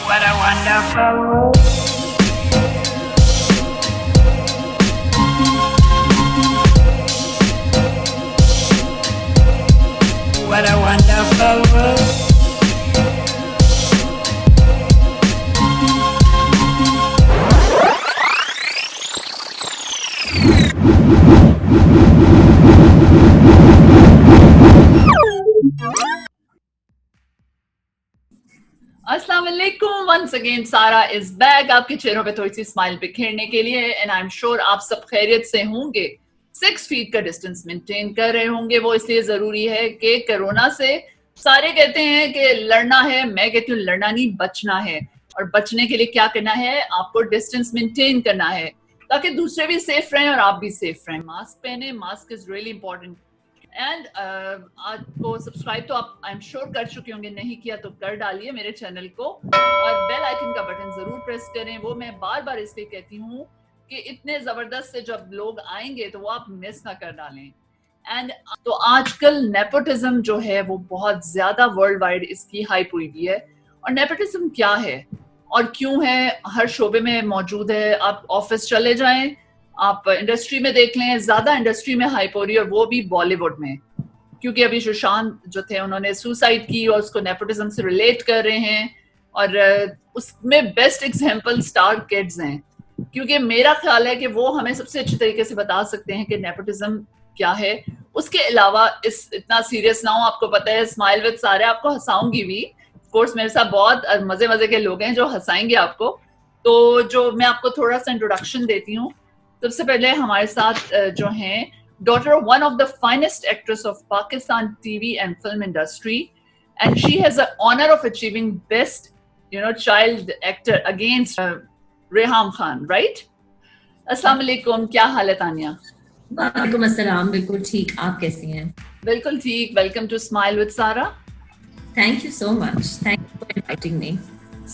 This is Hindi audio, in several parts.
What a wonderful world. What a wonderful world. अस्सलाम वालेकुम वंस अगेन सारा इज बैक आपके चेहरों पे थोड़ी सी स्माइल बिखेरने के लिए एंड आई एम श्योर आप सब खैरियत से होंगे 6 फीट का डिस्टेंस मेंटेन कर रहे होंगे। वो इसलिए जरूरी है कि कोरोना से सारे कहते हैं कि लड़ना है, मैं कहती हूँ लड़ना नहीं बचना है। और बचने के लिए क्या करना है, आपको डिस्टेंस मेंटेन करना है ताकि दूसरे भी सेफ रहें और आप भी सेफ रहें। मास्क पहने, mask is really important. And आपको सब्सक्राइब तो आप आई एम श्योर कर चुके होंगे, नहीं किया तो कर डालिए मेरे चैनल को और बेल आइकन का बटन जरूर प्रेस करें। वो मैं बार बार इसलिए कहती हूँ कि इतने जबरदस्त से जब लोग आएंगे तो वो आप मिस ना कर डालें। एंड तो आजकल नेपोटिज्म जो है वो बहुत ज्यादा वर्ल्ड वाइड इसकी हाइप हुई हुई है। और नेपोटिज्म क्या है और क्यों है, हर शोबे में मौजूद है। आप ऑफिस चले जाएं, आप इंडस्ट्री में देख लें, ज्यादा इंडस्ट्री में हाइप हो रही है और वो भी बॉलीवुड में, क्योंकि अभी सुशांत जो थे उन्होंने सुसाइड की और उसको नेपोटिज्म से रिलेट कर रहे हैं। और उसमें बेस्ट एग्जांपल स्टार किड्स हैं, क्योंकि मेरा ख्याल है कि वो हमें सबसे अच्छे तरीके से बता सकते हैं कि नेपोटिज्म क्या है। उसके अलावा इतना सीरियस ना हो, आपको पता है स्माइल विद सारा आपको हंसाऊंगी भी। ऑफ कोर्स मेरे साथ बहुत मजे मजे के लोग हैं जो हंसाएंगे आपको। तो जो मैं आपको थोड़ा सा इंट्रोडक्शन देती हूँ। सबसे पहले हमारे साथ जो हैं daughter of one of the finest actress of Pakistan TV and film industry, and she has the honor of achieving best child actor against Reham Khan, right? अस्सलाम वालेकुम, क्या हाल है तानिया? वालेकुम अस्सलाम, बिल्कुल ठीक, आप कैसी हैं? बिल्कुल ठीक। Welcome to smile with Sara. Thank you so much, thank you for inviting me.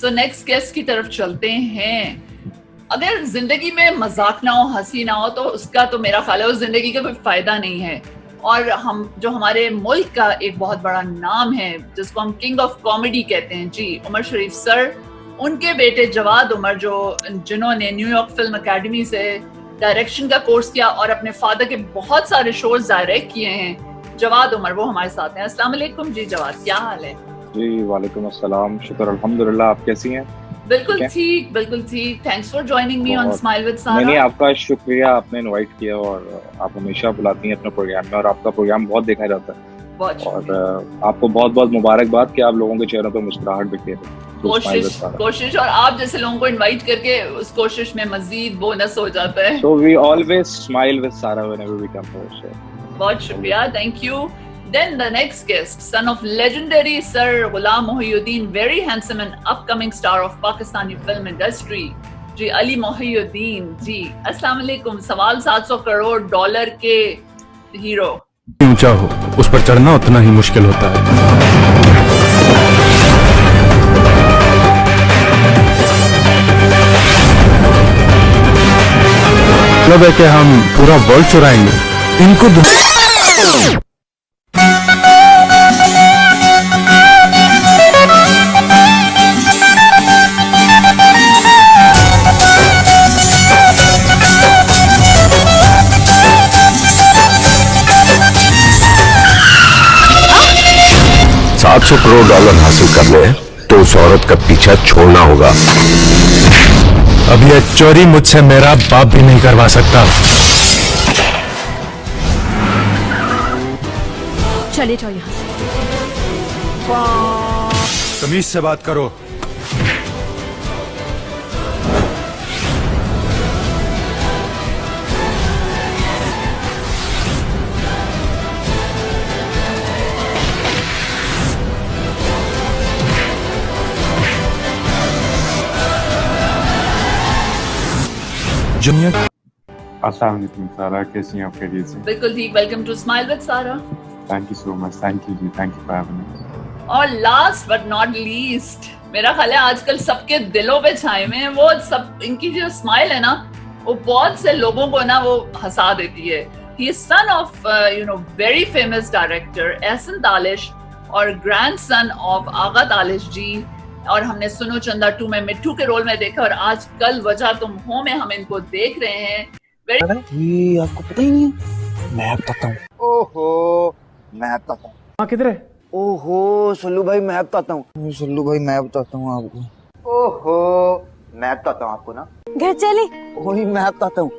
So next guest की तरफ चलते हैं। अगर जिंदगी में मजाक ना हो, हंसी ना हो, तो उसका तो मेरा ख्याल है उस जिंदगी का कोई फायदा नहीं है। और हम जो हमारे मुल्क का एक बहुत बड़ा नाम है जिसको हम किंग ऑफ कॉमेडी कहते हैं जी, उमर शरीफ सर, उनके बेटे जवाद उमर जिन्होंने न्यूयॉर्क फिल्म एकेडमी से डायरेक्शन का कोर्स किया और अपने फादर के बहुत सारे शोज डायरेक्ट किए हैं, जवाद उमर, वो हमारे साथ हैं। अस्सलाम वालेकुम जी जवाद, क्या हाल है? जी वालेकुम अस्सलाम, शुक्र अल्हम्दुलिल्लाह, आप कैसी हैं? बिल्कुल ठीक, बिल्कुल ठीक। Thanks for joining me on smile with सारा। नहीं, आपका शुक्रिया, आपने इनवाइट किया और आप हमेशा बुलाती हैं अपने प्रोग्राम में और आपका प्रोग्राम बहुत देखा जाता है। और आपको बहुत बहुत मुबारकबाद कि आप लोगों के चेहरों पर मुस्कुराहट बिखेरे। कोशिश और आप जैसे लोगों को इनवाइट करके उस कोशिश में मजीद बोनस हो जाता है। So we always smile with Sara whenever we come here. So बहुत शुक्रिया, thank you. Then the next guest, son of legendary Sir Ghulam Mohiuddin, very handsome and upcoming star of Pakistani film industry, जी अली मोहिउद्दीन जी। अस्सलाम वालेकुम। सवाल $700 करोड़ के हीरो। ऊंचा हो उस पर चढ़ना उतना ही मुश्किल होता है। मतलब है कि हम पूरा वर्ल्ड चुराएंगे इनको। $700 करोड़ हासिल करने हैं तो उस औरत का पीछा छोड़ना होगा। अब ये चोरी मुझसे मेरा बाप भी नहीं करवा सकता। चले जाओ यहाँ से। तमीज से बात करो। अस्सलाम वालेकुम सारा, कैसी हैं आप? खैरियत से? बिल्कुल ठीक। Welcome to smile with Sara. Thank you so much, thank you ji, thank you for having us. और लास्ट बट नॉट लीस्ट, मेरा ख्याल है आजकल सबके दिलों पे छाए हुए हैं वो सब, इनकी जो स्माइल है ना वो बहुत से लोगों को ना वो हंसा देती है। He is son of very famous director Ehsan Talish और grandson of Agha Talish जी, और हमने सुनो चंदा 2 में मिट्ठू के रोल में देखा, और आज कल वजह तुम हो में हम इनको देख रहे हैं। ये आपको पता ही नहीं है? मैं बताता हूँ। ओहो, मैं बताता हूँ। किधर है? ओहो सल्लू भाई, मैं बताता हूँ। सल्लू भाई मैं बताता हूँ आपको। ओहो, मैं बताता हूँ आपको ना। घर चले। वही मैं बताता हूँ।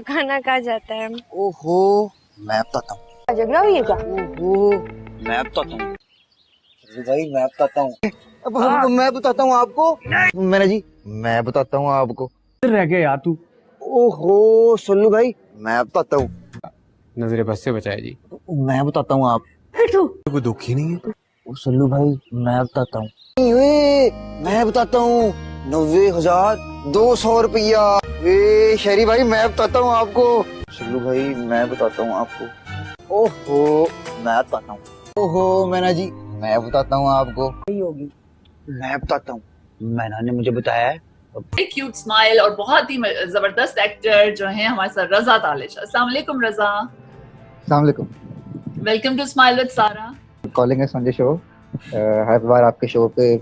खाना कहाँ जाता है? ओहो, मैं बताता हूँ। झगड़ा हुई है क्या? ओहो, मैं बताता हूँ। सल्लू भाई मैं बताता हूँ। अब मैं बताता हूँ आपको। मैंने जी, मैं बताता हूँ आपको। रह गया यार तू। ओहो सल्लू भाई, मैं बताता हूँ। नजरे बस से बचाए जी। मैं बताता हूँ आप। कोई दुखी नहीं है? ओ सल्लू भाई मैं बताता हूँ। मैं बताता हूँ। 90,200 रुपया। वे शहरी भाई मैं बताता हूँ आपको। सल्लू भाई मैं बताता हूँ आपको। ओहो, मैं बताता हूँ। ओहो मैना जी, मैं बताता हूँ आपको। होगी, मैं बताता हूँ। मैना ने मुझे बताया है। क्यूट स्माइल और बहुत ही जबरदस्त एक्टर जो हैं हमारे साथ रजा तालिश। अस्सलाम वालेकुम रजा। अस्सलाम वालेकुम। Welcome to smile with Sara. Calling is Sanjay show. हर बार आपके शो पे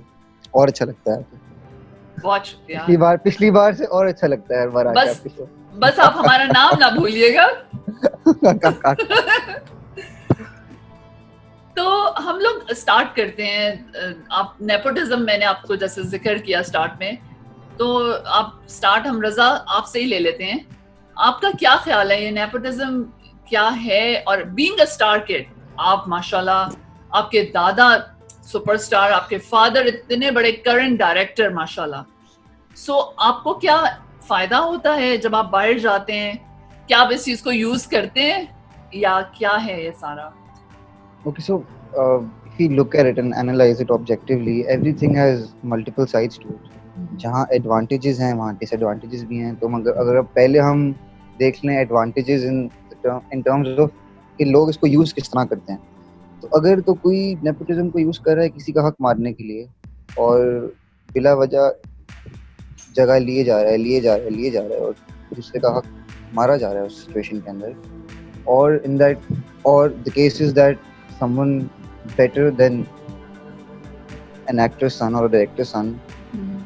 और अच्छा लगता है। बहुत शुक्रिया। पिछली बार से और अच्छा लगता है हर बार आके आपके शो। बस आप हमारा नाम ना भूलिएगा। तो हम लोग स्टार्ट करते हैं। आप नेपोटिज्म, मैंने आपको जैसे जिक्र किया स्टार्ट में, तो आप स्टार्ट हम रजा आपसे ही ले लेते हैं। आपका क्या ख्याल है ये नेपोटिज्म क्या है? और बीइंग अ स्टार किड, आप माशाल्लाह, आपके दादा सुपरस्टार, आपके फादर इतने बड़े करंट डायरेक्टर माशाल्लाह। सो आपको क्या फायदा होता है जब आप बाहर जाते हैं? क्या आप इस चीज को यूज करते हैं या क्या है ये सारा? Okay, so if you look at it and analyze it objectively, everything has multiple sides to it. जहाँ advantages हैं वहाँ disadvantages भी हैं। तो अगर पहले हम देख लें advantages in terms of कि लोग इसको यूज किस तरह करते हैं, तो अगर तो कोई नेपोटिज्म को यूज कर रहा है किसी का हक मारने के लिए और बिला वजह जगह लिए जा रहा है और दूसरे का हक मारा जा रहा है उस सिचुएशन के अंदर, और in that or the case is that someone better than an actor's son or a director's son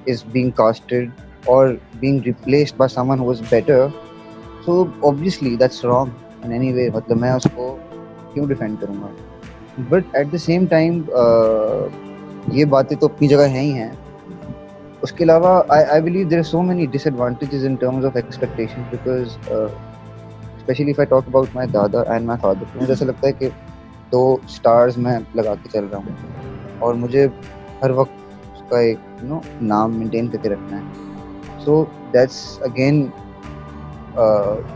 is being casted or being replaced by someone who is better, so obviously that's wrong in any way. मतलब मैं उसको क्यों डिफेंड करूँगा? But at the same time ये बातें तो अपनी जगह हैं ही हैं। उसके अलावा I believe there are so many disadvantages in terms of expectations because especially if I talk about my dada and my father, मुझे ऐसा लगता है कि दो स्टार्स मैं लगा के चल रहा हूँ और मुझे हर वक्त उसका एक नाम मेंटेन करके रखना है। सो दैट्स अगेन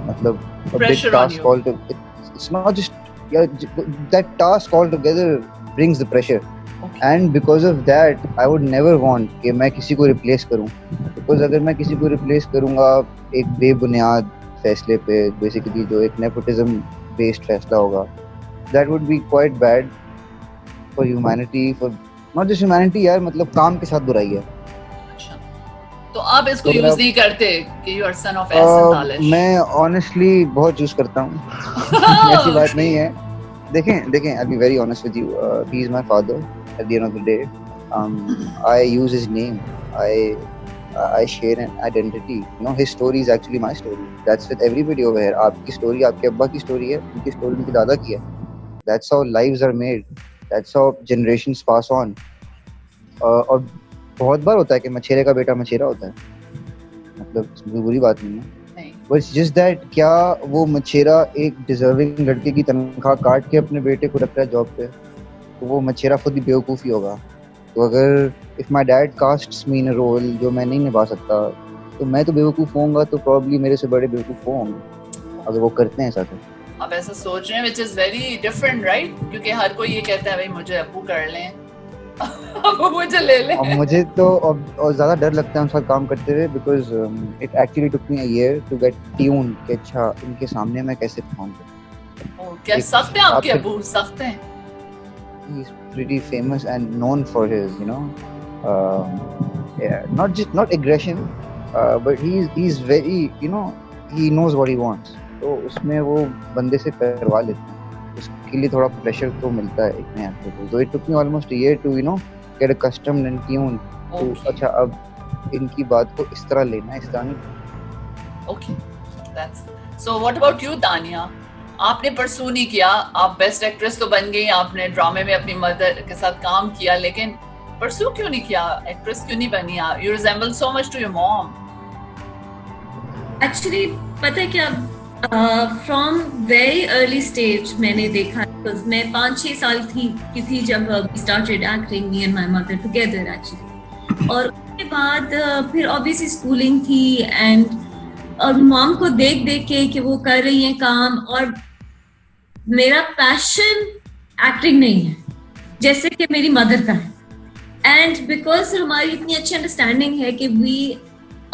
मतलब a big task all to it's not just that task altogether brings the pressure. Okay. And because of that I would never want कि मैं किसी को रिप्लेस करूँ, because अगर मैं किसी को रिप्लेस करूँगा एक बेबुनियाद फैसले पे, बेसिकली जो एक नेपोटिज्म बेस्ड फैसला होगा, that would be quite bad for humanity, for not just humanity यार, मतलब काम के साथ बुराई है। अच्छा, तो आप इसको यूज नहीं करते कि you are son of Ahsan Talish? मैं honestly बहुत यूज करता हूँ। ऐसी बात नहीं है। देखें I'll be very honest with you. He is my father at the end of the day. I use his name. I share an identity. His story is actually my story. That's with everybody over here. आपकी स्टोरी आपके अब्बा की स्टोरी है, उनकी स्टोरी उनके दादा की है। That's how lives are made. That's how generations pass on. और बहुत बार होता है कि मछेरे का बेटा मछेरा होता है, मतलब इसमें बुरी बात नहीं है। But it's just that क्या वो मछेरा एक डिजर्विंग लड़के की तनख्वाह काट के अपने बेटे को रख रहा है जॉब पे, तो वो मछेरा खुद ही बेवकूफ़ी होगा। तो अगर if my dad casts me in a role जो मैं नहीं निभा सकता, तो मैं तो बेवकूफ़ होऊंगा, तो probably मेरे से बड़े बेवकूफ़ होंगे अगर वो करते हैं ऐसा। तो आप ऐसा सोच रहे हैं, which is very different, right? क्योंकि हर कोई ये कहता है भाई मुझे अब्बू कर लें, अब्बू मुझे ले लें। और मुझे तो और ज़्यादा डर लगता है उनके साथ काम करते हुए, because it actually took me a year to get tuned कि अच्छा इनके सामने मैं कैसे परफॉर्म करूँ। क्या सख्त हैं आपके अब्बू? सख्त हैं? He is pretty famous and known for his, not aggression, but he's very, he knows what he wants. तो उसमें वो बंदे से करवा लेते हैं, उसके लिए थोड़ा प्रेशर तो मिलता है एक नया एक्टर को। So it took me almost a year to get accustomed and tuned to अच्छा अब इनकी बात को इस तरह लेना है, इस तरह नहीं. Okay, that's so. What about you, Tanya? आपने परसू नहीं किया, आप बेस्ट एक्ट्रेस तो बन गई, आपने ड्रामे में अपनी मदर के साथ काम किया, लेकिन परसू क्यों नहीं किया, एक्ट्रेस क्यों नहीं बनी? You resemble so much to your mom. Actually, पता है क्या, from very early stage मैंने देखा, because मैं 5-6 साल की थी जब we started acting, me and my mother together actually. और उसके बाद फिर obviously schooling थी and और मॉम को देख के कि वो कर रही हैं काम, और मेरा पैशन एक्टिंग नहीं है जैसे कि मेरी मदर का है. एंड बिकॉज हमारी इतनी अच्छी अंडरस्टैंडिंग है कि we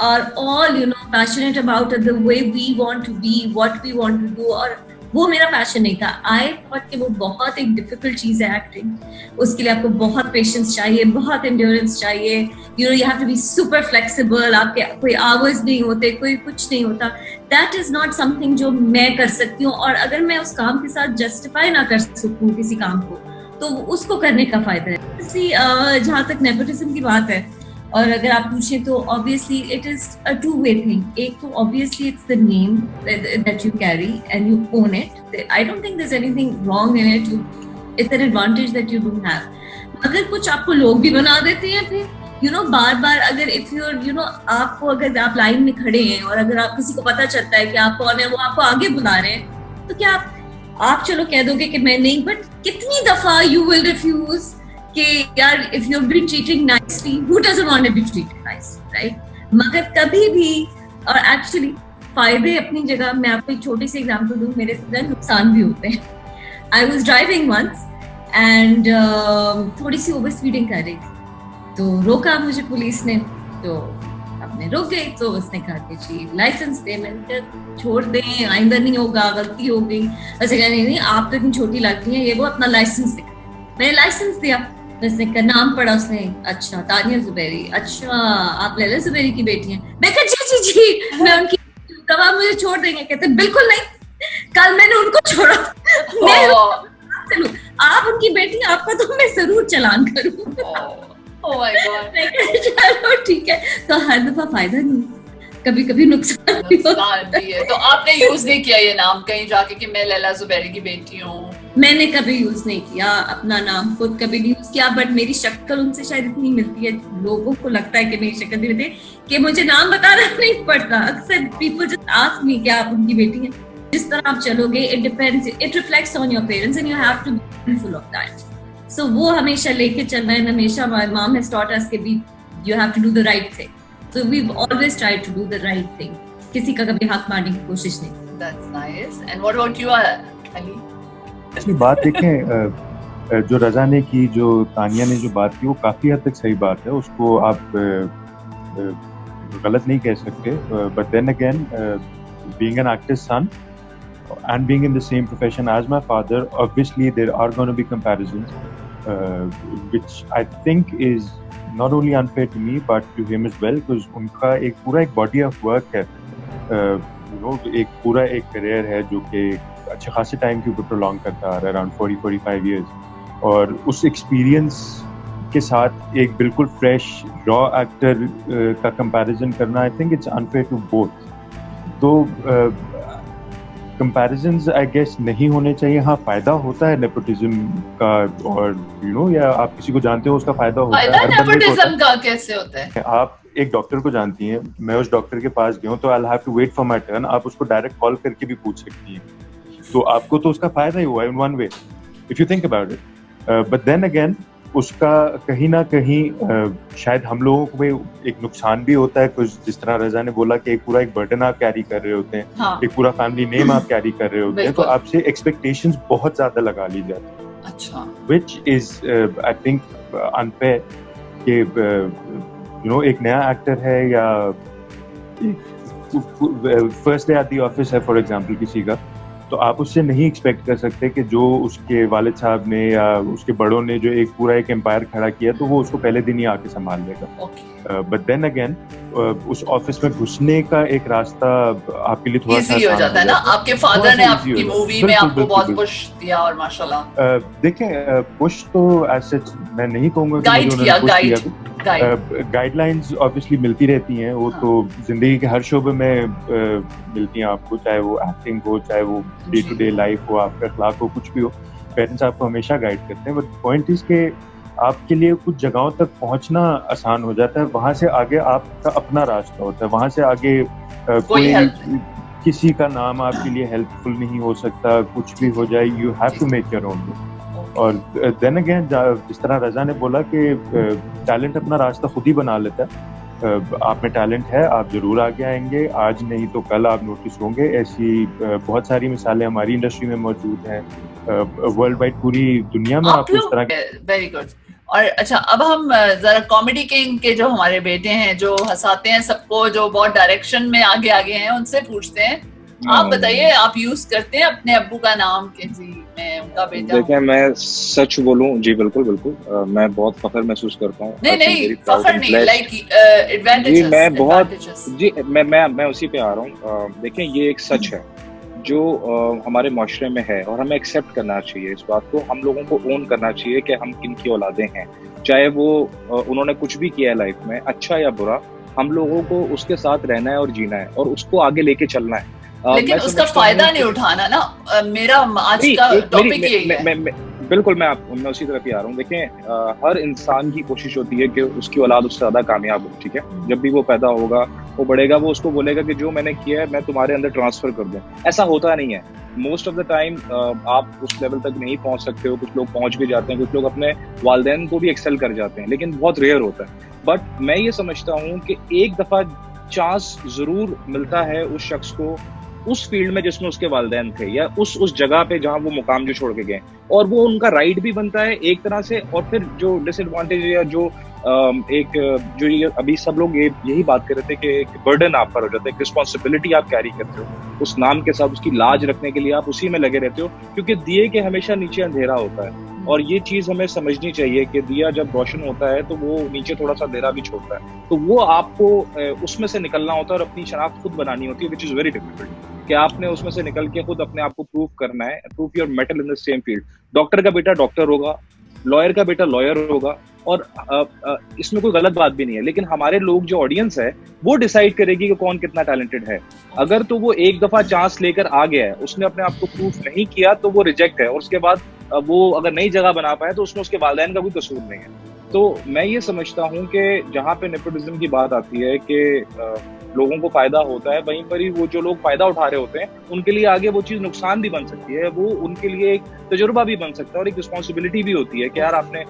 are all passionate about the way we want to be, what we want to do, और वो मेरा पैशन नहीं था. आई थॉट कि वो बहुत एक डिफिकल्ट चीज है एक्टिंग, उसके लिए आपको बहुत पेशेंस चाहिए, बहुत एंड्योरेंस चाहिए, you have to be super flexible, आपके कोई आवर्स नहीं होते, कोई कुछ नहीं होता. दैट इज नॉट समथिंग जो मैं कर सकती हूँ, और अगर मैं उस काम के साथ जस्टिफाई ना कर सकूँ किसी काम को, तो उसको करने का फायदा है. जहाँ तक नेपोटिज्म की बात है, और अगर आप पूछें तो obviously it is a two way thing. एक तो obviously it's the name that you carry and you own it. I don't think there is anything wrong in it. It's an advantage that you don't have. मगर कुछ आपको लोग भी बना देते हैं फिर बार बार. अगर इफ यूर आपको, अगर आप लाइन में खड़े हैं और अगर आप किसी को पता चलता है कि आप कौन है, वो आपको आगे बुला रहे हैं, तो क्या आप चलो कह दोगे कि मैं नहीं, बट कितनी दफा यू विल रिफ्यूज कि यार if you been treated nicely, who doesn't want to be treated nicely, right? मगर कभी भी, और एक्चुअली फायदे अपनी जगह, मैं आपको एक छोटी सी एग्जांपल दूं, मेरे साथ नुकसान भी होते हैं. I was driving once and थोड़ी सी ओवर स्पीडिंग कर रही थी, तो रोका मुझे पुलिस ने, तो अपने रुक गई. तो उसने कहा कि जी लाइसेंस दे. मैंने कहा छोड़ दें, आइंदा नहीं होगा, गलती हो गई. ऐसे कहा नहीं आप तो इतनी छोटी लगती हैं, ये वो अपना लाइसेंस दिखा. मैंने लाइसेंस दिया, उसने का नाम पढ़ा, उसने अच्छा तानिया जुबैरी, अच्छा आप लैला जुबैरी की बेटी हैं. मैं कहा जी जी जी मैं उनकी, कब आप मुझे छोड़ देंगे? कहते बिल्कुल नहीं, कल मैंने उनको छोड़ा. मैं आप उनकी बेटी, आपका तो मैं जरूर चालान करूँ. Oh my God. चलो ठीक है. तो हर दफा फायदा नहीं, कभी कभी नुकसान भी है. तो आपने यूज नहीं किया ये नाम कहीं जाके कि मैं लैला जुबैरी की बेटी हूँ? मैंने कभी यूज नहीं किया अपना नाम, खुद कभी नहीं यूज किया. बट मेरी शक्ल उनसे शायद इतनी मिलती है, लोगों को लगता है कि मेरी शक्ल भी मिलती है कि मुझे नाम बताना नहीं पड़ता. अक्सर पीपल जस्ट आस्क मी कि आप उनकी बेटी हैं. जिस तरह आप चलोगे, it depends, it reflects on your parents and you have to be mindful of that. So वो हमेशा लेके चलना है. हमेशा my mom has taught us कि you have to do the right thing. So we've always tried to do the right thing. किसी का कभी हाथ मारने की कोशिश नहीं. That's nice. And what about you, Ali? इसकी बात देखें, जो रज़ा ने की, जो तानिया ने जो बात की, वो काफ़ी हद तक सही बात है. उसको आप गलत नहीं कह सकते. But then again, being an actor's son and being in the same profession as my father, obviously there are going to be comparisons, which I think is not only unfair to me but to him as well, because उनका एक पूरा एक body of work है, एक पूरा एक career है जो कि अच्छे खासे टाइम के ऊपर prolong करता आ रहा है, around 40-45 years. और उस experience के साथ एक बिल्कुल fresh raw actor का comparison करना, I think it's unfair to both. तो comparisons I guess नहीं होने चाहिए. हाँ, फायदा होता है nepotism का, और या आप किसी को जानते हो उसका फायदा होता है. फायदा nepotism का कैसे होता है? आप एक डॉक्टर को जानती हैं, मैं उस डॉक्टर के पास गया हूँ, तो I'll have to wait for my turn. आप उसको डायरेक्ट कॉल करके भी पूछ सकती हैं, तो आपको तो उसका फायदा ही हुआ in one way if you think about it. But then again, उसका कहीं ना कहीं शायद हम लोगों को भी एक नुकसान भी होता है कुछ. जिस तरह रज़ा ने बोला कि एक पूरा एक बर्डन आप कैरी कर रहे होते हैं, हाँ. एक पूरा फैमिली नेम आप कैरी कर रहे होते हैं, तो आपसे एक्सपेक्टेशंस बहुत ज्यादा लगा ली जाती है. अच्छा. Which is I think unfair कि एक नया एक्टर है या first day at the office है फॉर एग्जांपल किसी का, तो आप उससे नहीं एक्सपेक्ट कर सकते कि जो उसके वालिद साहब ने या उसके बड़ों ने जो एक पूरा एक एम्पायर खड़ा किया, तो वो उसको पहले दिन ही आके संभाल लेगा. Okay. But then again, उस ऑफिस में घुसने का एक रास्ता आपके लिए थोड़ा सा इजी हो जाता है ना। आपके फादर ने आपकी मूवी में आपको बहुत पुश दिया और माशाल्लाह। देखें पुश तो एज सच मैं नहीं कहूँगा गाइड किया, गाइडलाइंस ऑब्वियसली मिलती रहती हैं, वो तो जिंदगी के हर शोबे में मिलती हैं आपको, चाहे वो एक्टिंग हो, चाहे वो डे टू डे लाइफ हो, आपका अखलाक हो, कुछ भी हो, पेरेंट्स आपको हमेशा गाइड करते हैं। बट पॉइंट इज के आपके लिए कुछ जगहों तक पहुंचना आसान हो जाता है, वहां से आगे आपका अपना रास्ता होता है, वहां से आगे कोई किसी का नाम आपके लिए हेल्पफुल नहीं हो सकता, कुछ भी हो जाए, you have to make your own. और देन अगेन जिस तरह रजा ने बोला कि टैलेंट अपना रास्ता खुद ही बना लेता है, आप में टैलेंट है, आप जरूर आगे आएंगे, आज नहीं तो कल आप नोटिस होंगे। ऐसी बहुत सारी मिसालें हमारी इंडस्ट्री में मौजूद हैं, वर्ल्ड वाइड पूरी दुनिया में आपको इस तरह। Very good. और अच्छा, अब हम जरा कॉमेडी किंग के जो हमारे बेटे हैं, जो हंसाते हैं सबको, जो बहुत डायरेक्शन में आगे आगे हैं, उनसे पूछते हैं, आप बताइए, आप यूज करते हैं अपने अब्बू का नाम कि जी मैं उनका बेटा? देखिए मैं सच बोलूं, जी बिल्कुल बिल्कुल, मैं बहुत फख्र महसूस करता हूं। नहीं फख्र नहीं, लाइक एडवांटेजेस। जी मैं बहुत, जी मैं उसी पे आ रहा हूं। देखिए ये एक सच है जो हमारे माशरे में है और हमें एक्सेप्ट करना चाहिए इस बात को, हम लोगों को ओन करना चाहिए कि हम किन की औलादें हैं, चाहे वो उन्होंने कुछ भी किया है लाइफ में, अच्छा या बुरा, हम लोगों को उसके साथ रहना है और जीना है और उसको आगे लेके चलना है। लेकिन उसका फायदा नहीं उठाना ना, मेरा आज का टॉपिक यही है। बिल्कुल मैं उसी तरफ ही आ रहा हूँ। देखें हर इंसान की कोशिश होती है कि उसकी औलाद उससे ज्यादा कामयाब हो, ठीक है? जब भी वो पैदा होगा, वो बढ़ेगा, वो उसको बोलेगा कि जो मैंने किया है मैं तुम्हारे अंदर ट्रांसफर कर दूं। ऐसा होता नहीं है। मोस्ट ऑफ द टाइम आप उस लेवल तक नहीं पहुंच सकते हो, कुछ लोग पहुंच भी जाते हैं, कुछ लोग अपने वालिदैन को भी एक्सेल कर जाते हैं, लेकिन बहुत रेयर होता है। बट मैं ये समझता हूँ कि एक दफा चांस जरूर मिलता है उस शख्स को उस फील्ड में जिसमें उसके वालिदैन थे, या उस जगह पे जहां वो मुकाम जो छोड़ के गए, और वो उनका राइट भी बनता है एक तरह से। और फिर जो डिसएडवांटेज या जो जो ये अभी सब लोग यही बात कर रहे थे कि एक बर्डन आप पर हो जाता है, एक रिस्पॉन्सिबिलिटी आप कैरी करते हो उस नाम के साथ, उसकी लाज रखने के लिए आप उसी में लगे रहते हो, क्योंकि दिए के हमेशा नीचे अंधेरा होता है। और ये चीज हमें समझनी चाहिए कि दिया जब रोशन होता है तो वो नीचे थोड़ा सा अंधेरा भी छोड़ता है, तो वो आपको उसमें से निकलना होता है और अपनी शनाख्त खुद बनानी होती है, विच इज वेरी डिफिकल्ट। कि आपने उसमें से निकल के खुद अपने आप को प्रूव करना है, prove your metal in the same field. Doctor का बेटा डॉक्टर होगा, लॉयर का बेटा लॉयर होगा, और इसमें कोई गलत बात भी नहीं है, लेकिन हमारे लोग जो ऑडियंस है वो डिसाइड करेगी कि कौन कितना टैलेंटेड है। अगर तो वो एक दफा चांस लेकर आ गया है, उसने अपने आप को प्रूफ नहीं किया, तो वो रिजेक्ट है, और उसके बाद वो अगर नई जगह बना पाए तो उसमें उसके वालिदैन का कोई कसूर नहीं है। तो मैं ये समझता हूँ कि जहाँ पे नेपोटिज्म की बात आती है कि लोगों को फायदा होता है, वहीं पर ही वो जो लोग फायदा उठा रहे होते हैं उनके लिए आगे वो चीज नुकसान भी बन सकती है, वो उनके लिए एक तजुर्बा भी बन सकता है और एक रिस्पॉन्सिबिलिटी भी होती है कि यार आपने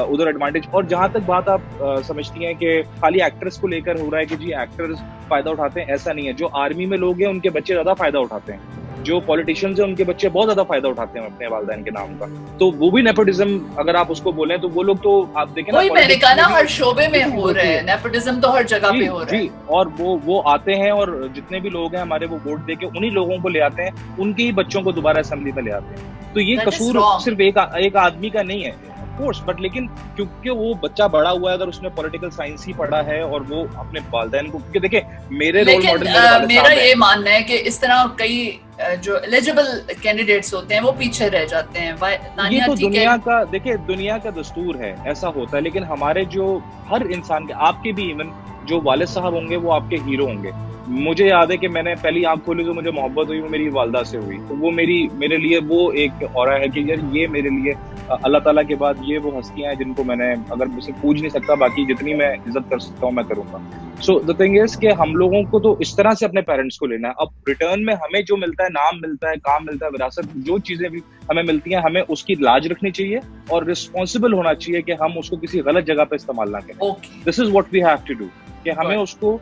उधर एडवांटेज। और जहां तक बात आप समझती हैं कि खाली एक्टर्स को लेकर हो रहा है कि जी एक्टर्स फायदा उठाते हैं, ऐसा नहीं है। जो आर्मी में लोग हैं उनके बच्चे ज्यादा फायदा उठाते हैं, जो पॉलिटिशियंस हैं उनके बच्चे बहुत ज्यादा फायदा उठाते हैं अपने वालिदैन के नाम का, तो वो भी नेपोटिज्म अगर आप उसको बोलें तो वो लोग तो आप देखें ना, मैंने कहा ना हर शोबे में हो रहे हैं, नेपोटिज्म तो हर जगह पे हो रहा है। और वो आते हैं और जितने भी लोग हैं हमारे वो वोट देके उन्हीं लोगों को ले आते हैं, उनके ही बच्चों को दोबारा असेंबली में ले आते हैं। तो ये कसूर सिर्फ एक आदमी का नहीं है कोर्स, बट लेकिन क्योंकि वो बच्चा बड़ा हुआ है, अगर उसने पॉलिटिकल साइंस ही पढ़ा है और वो अपने वालिदैन को, क्योंकि देखिए मेरे रोल मॉडल मेरा ये मानना है कि इस तरह कई जो एलिजिबल कैंडिडेट्स होते हैं वो पीछे रह जाते हैं। ये तो दुनिया का, देखिए दुनिया का दस्तूर है, ऐसा होता है। लेकिन हमारे जो हर इंसान के, आपके भी इवन जो वालिद साहब होंगे वो आपके हीरो होंगे। मुझे याद है कि मैंने पहली आंख खोली तो मुझे मोहब्बत हुई, वो मेरी वालदा से हुई, तो वो मेरे लिए वो एक औरा है कि यार ये मेरे लिए अल्लाह ताला के बाद ये वो हस्तियां हैं जिनको मैंने, अगर मुझसे पूछ नहीं सकता, बाकी जितनी मैं इज्जत कर सकता हूँ मैं करूंगा। सो द थिंग इज कि हम लोगों को तो इस तरह से अपने पेरेंट्स को लेना है। अब रिटर्न में हमें जो मिलता है, नाम मिलता है, काम मिलता है, विरासत, जो चीजें भी हमें मिलती हैं, हमें उसकी लाज रखनी चाहिए और रिस्पॉन्सिबल होना चाहिए कि हम उसको किसी गलत जगह पे इस्तेमाल ना करें। This is what we have to do, कि हमें उसको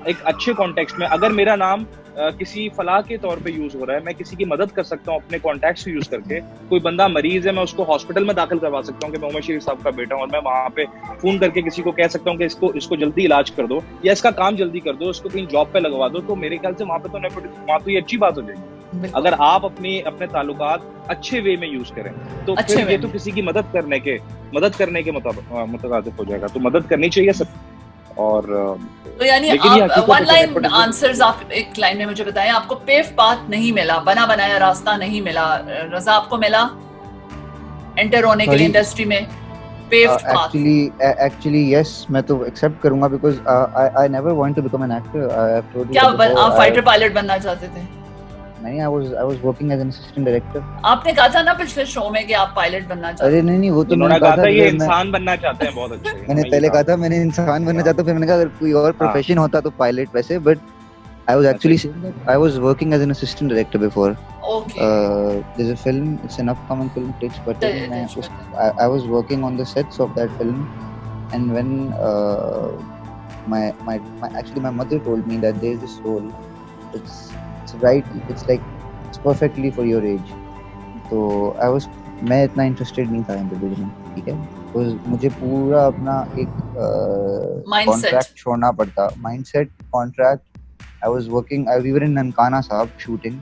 एक अच्छे कॉन्टेक्स्ट में, अगर मेरा नाम किसी फलाह के तौर पे यूज हो रहा है, मैं किसी की मदद कर सकता हूँ अपने कॉन्टैक्ट्स यूज करके। कोई बंदा मरीज है, मैं उसको हॉस्पिटल में दाखिल करवा सकता हूँ कि मैं उमर शरीफ साहब का बेटा हूँ, और मैं वहां पे फोन करके किसी को कह सकता हूँ कि इसको जल्दी इलाज कर दो या इसका काम जल्दी कर दो, इसको कहीं जॉब पे लगवा दो। तो मेरे ख्याल से वहां पे तो वहां तो ये अच्छी बात हो जाएगी अगर आप अपने ताल्लुकात अच्छे वे में यूज करें। तो फिर ये तो किसी की मदद करने के मुताबिक हो जाएगा। तो मदद करनी चाहिए सब। और तो यानी लेकिन ये आप हकीकत वन है, लाइन nepotism- आंसर्स आप एक लाइन में मुझे बताएं, आपको पेव पाथ नहीं मिला, बना बनाया रास्ता नहीं मिला, रजा आपको मिला एंटर होने के लिए Sorry? इंडस्ट्री में पेव्ड पाथ? Actually yes, मैं तो एक्सेप्ट करूंगा because I never want to become an actor. I have told you क्या that before. आप फाइटर पायलट बनना चाहते थे? नहीं, I was working as an assistant director. आपने कहा था ना पिछले शो में कि आप पायलट बनना चाहते अरे नहीं वो तो उन्होंने मैंने कहा था ये because मैं- इंसान बनना चाहते हैं बहुत अच्छे। मैंने पहले कहा था मैंने इंसान बनना चाहता, फिर मैंने कहा अगर कोई और प्रोफेशन होता तो पायलट वैसे, but I was actually I was working as an assistant director before. Okay There's a film, it's an upcoming film, Tich Patel. I was working on the sets of that film, and when my actually my mother told me that there's this role, it's right, it's perfectly for your age. तो मैं इतना इंटरेस्टेड नहीं था in the beginning, ठीक है, because मुझे पूरा अपना एक कॉन्ट्रैक्ट छोड़ना पड़ता, mindset contract. I was working, we were in Nankana साहब शूटिंग,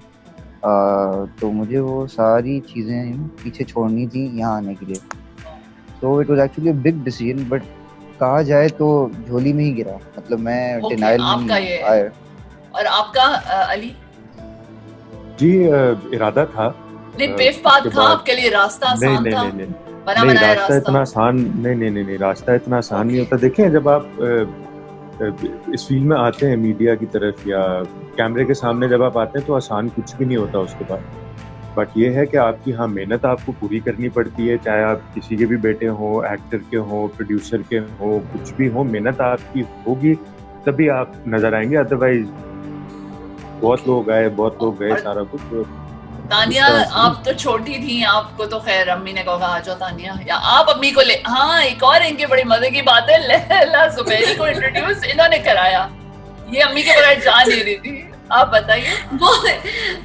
तो मुझे वो सारी चीज़ें पीछे छोड़नी थी यहाँ आने के लिए। So it was actually a big decision, but कहा जाए तो झोली में ही गिरा, मतलब मैं डिनाइल में आया। और आपका अली? जी इरादा था, नहीं पेव पाथ था आपके लिए, रास्ता आसान था? बना बनाया रास्ता इतना आसान नहीं, रास्ता इतना आसान नहीं होता। देखें, जब आप इस फील्ड में आते हैं मीडिया की तरफ या कैमरे के सामने जब आप आते हैं तो आसान कुछ भी नहीं होता उसके बाद। बट ये है कि आपकी मेहनत आपको पूरी करनी पड़ती है, चाहे आप किसी के भी बेटे हो, एक्टर के हो, प्रोड्यूसर के हो, कुछ भी हो, मेहनत आपकी होगी तभी आप नजर आएंगे, अदरवाइज बहुत लोग गए सारा कुछ। तानिया आप तो छोटी थी, आपको तो खैर अम्मी ने कहा आ जाओ तानिया, या आप अम्मी को ले। हाँ, एक और इनकी बड़ी मजे की बात है, लैला जुबैरी को इंट्रोड्यूस इन्होंने कराया, ये अम्मी के बगैर जा नहीं रही थी। आप बताइए। वो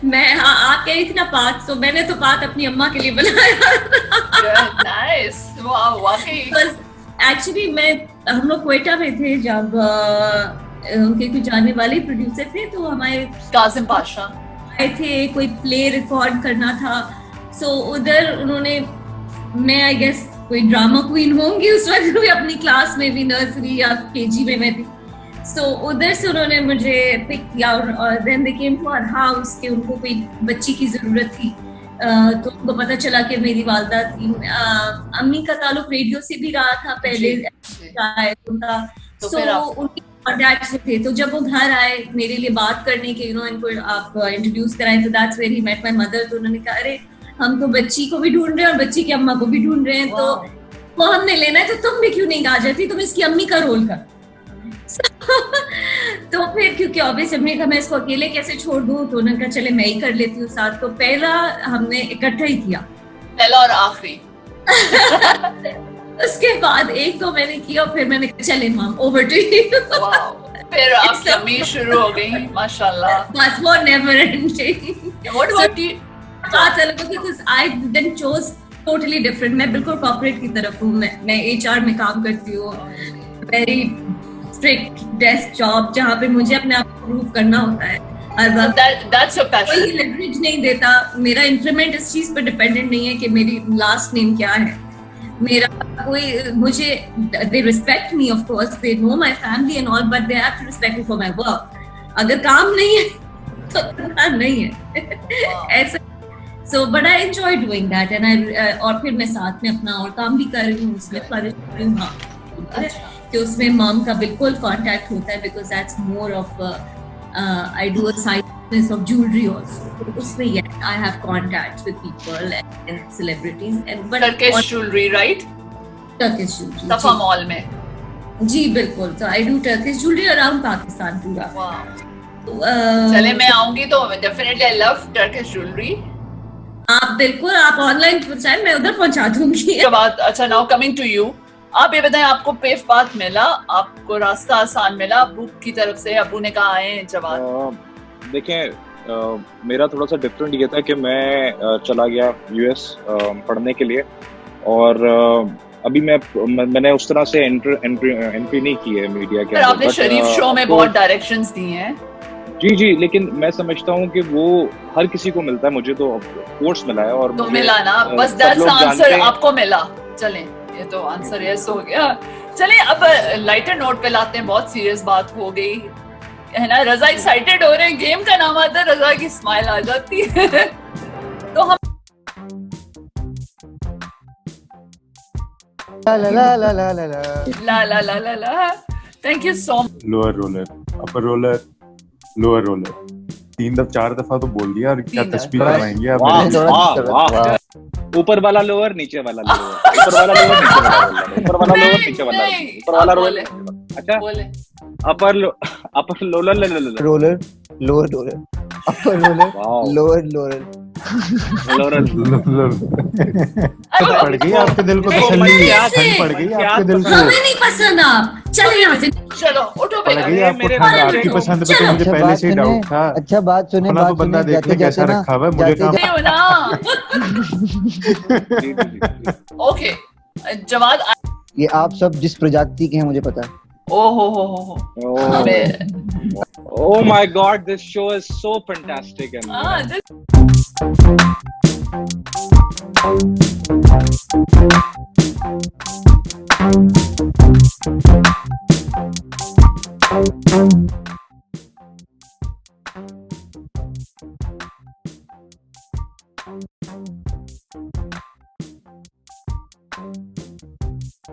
मैं आप कह रही थी ना पाथ, तो मैंने तो पाथ अपनी अम्मा के लिए बनाया। नाइस, वाह, वाकई। एक्चुअली हम लोग क्वेटा में थे जब उनके कुछ जाने वाले प्रोड्यूसर थे, तो हमारे कासिम पाशा आए थे, कोई प्ले रिकॉर्ड करना था। सो उधर उन्होंने, मैं आई गेस कोई ड्रामा क्वीन होंगी उस वक्त भी, अपनी क्लास में भी, नर्सरी या केजी में मैं थी। सो उधर से उन्होंने मुझे पिक किया और then they came to our house कि उनको कोई बच्ची की जरूरत थी। तो उनको पता चला कि मेरी वालदा थी। अम्मी का ताल्लुक रेडियो से भी रहा था पहले उनका, सो उनकी कॉन्टैक्ट थे। तो जब वो घर आए मेरे लिए बात करने के, इनको आप इंट्रोड्यूस कराएं, तो that's where he met my mother. तो उन्होंने कहा अरे हम तो बच्ची को भी ढूंढ रहे हैं और बच्ची की अम्मा को भी ढूंढ रहे हैं, तो वो हमने लेना है, तो तुम भी क्यों नहीं आ जाती, तुम इसकी अम्मी का रोल कर। तो फिर क्योंकि ऑब्वियसली हमने कहा मैं इसको अकेले कैसे छोड़ दूं, तो उन्होंने कहा चले मैं ही कर लेती हूँ साथ। तो पहला हमने इकट्ठा ही किया, पहला और आखिरी। उसके बाद एक तो मैंने किया, फिर मैंने कहा चले मॉम ओवर टू यू। फिर आपकी अम्मी शुरू हो गई, माशाल्लाह। बस वो never ending. What about you? बात अलग होगी, because I then chose totally different. मैं बिल्कुल कॉर्पोरेट की तरफ हूँ, मैं एचआर में काम करती हूँ, वेरी स्ट्रिक्ट डेस्क जॉब जहाँ पे मुझे अपने आप को प्रूव करना होता है हर वक्त। That's your passion. कोई लेवरेज नहीं देता, मेरा इंक्रीमेंट इस चीज पर डिपेंडेंट नहीं है कि मेरी लास्ट नेम क्या है। मेरा कोई मुझे they respect me of course, they know my family and all, but they have to respect me for my work. अगर काम नहीं है तो काम नहीं है ऐसा। So but I enjoy doing that and I और फिर मैं साथ में अपना और काम भी कर रही हूँ, उसमें फ्लरिश कर रही हूँ कि उसमें मॉम का बिल्कुल कांटेक्ट होता है, because that's more of I do a side business of jewelry also. उसमें yes, I have contacts with people and celebrities and but Turkish jewelry, right? Turkish jewelry. सफा मॉल में। जी बिल्कुल। So I do Turkish jewelry around Pakistan पूरा। चले मैं आऊंगी तो definitely I love Turkish jewelry. आप बिल्कुल, आप ऑनलाइन पहुंचाएं, मैं उधर पहुंचा दूंगी। अच्छा, now coming to you, आप ये बताएं, आपको पेव पाथ मिला, आपको रास्ता आसान मिला अबू की तरफ से? अबू ने कहा आए जवाब। देखें, मेरा थोड़ा सा डिफरेंट ये था कि मैं चला गया यूएस पढ़ने के लिए, और अभी मैंने उस तरह से एंट्री नहीं की है मीडिया के अंदर। आपने शरीफ शो में बहुत डायरेक्शंस दी हैं। जी, लेकिन मैं समझता हूँ कि वो हर किसी को मिलता है, मुझे तो कोर्स मिला है और तो मिला ना, बस दैट्स आंसर, आपको मिला। चलें, ये तो आंसर यस हो गया। चलिए अब लाइटर नोट पे लाते हैं, बहुत सीरियस बात हो गई है ना। रजा एक्साइटेड हो रहे हैं, गेम का नाम आता है, रजा की स्माइल आ जाती है। तो हम ला ला ला ला ला ला ला ला ला ला ला thank you so much. Lower roller, upper roller, lower roller, 4 दफा तो बोल दिया और क्या 3 तस्वीर दफा। करवाएंगे आप? वाह थोड़ा- वाह थोड़ा- वाह। ऊपर वाला लोअर, नीचे वाला लोअर, ऊपर वाला लोअर, नीचे वाला लोअर, ऊपर वाला लोअर, नीचे वाला नहीं, लोअर, ऊपर वाला आप रोलर। बोले, अच्छा, बोले upper lower roller, lower roller, upper roller, wow. Lower lower. पड़ गई आपके दिल को तो तसल्ली, क्या- ठंड पड़ गई आपके दिल को, हमें नहीं पसंद आप, चले यहाँ से। चलो उठो पड़ बेटा। गई आपको मेरे ठंड। बच्चे आपकी को- पसंद पे तो मुझे अच्छा पहले बात से ही सुने, डाउट था। अच्छा बात सुने, फला तो बंदा देख ले कैसा रखा हुआ है, मुझे कहाँ नहीं हो ना। ओके जवाद ये आप सब जिस प्रजाति के हैं मुझे पता है। ओ हो Oh my God, this show is so fantastic and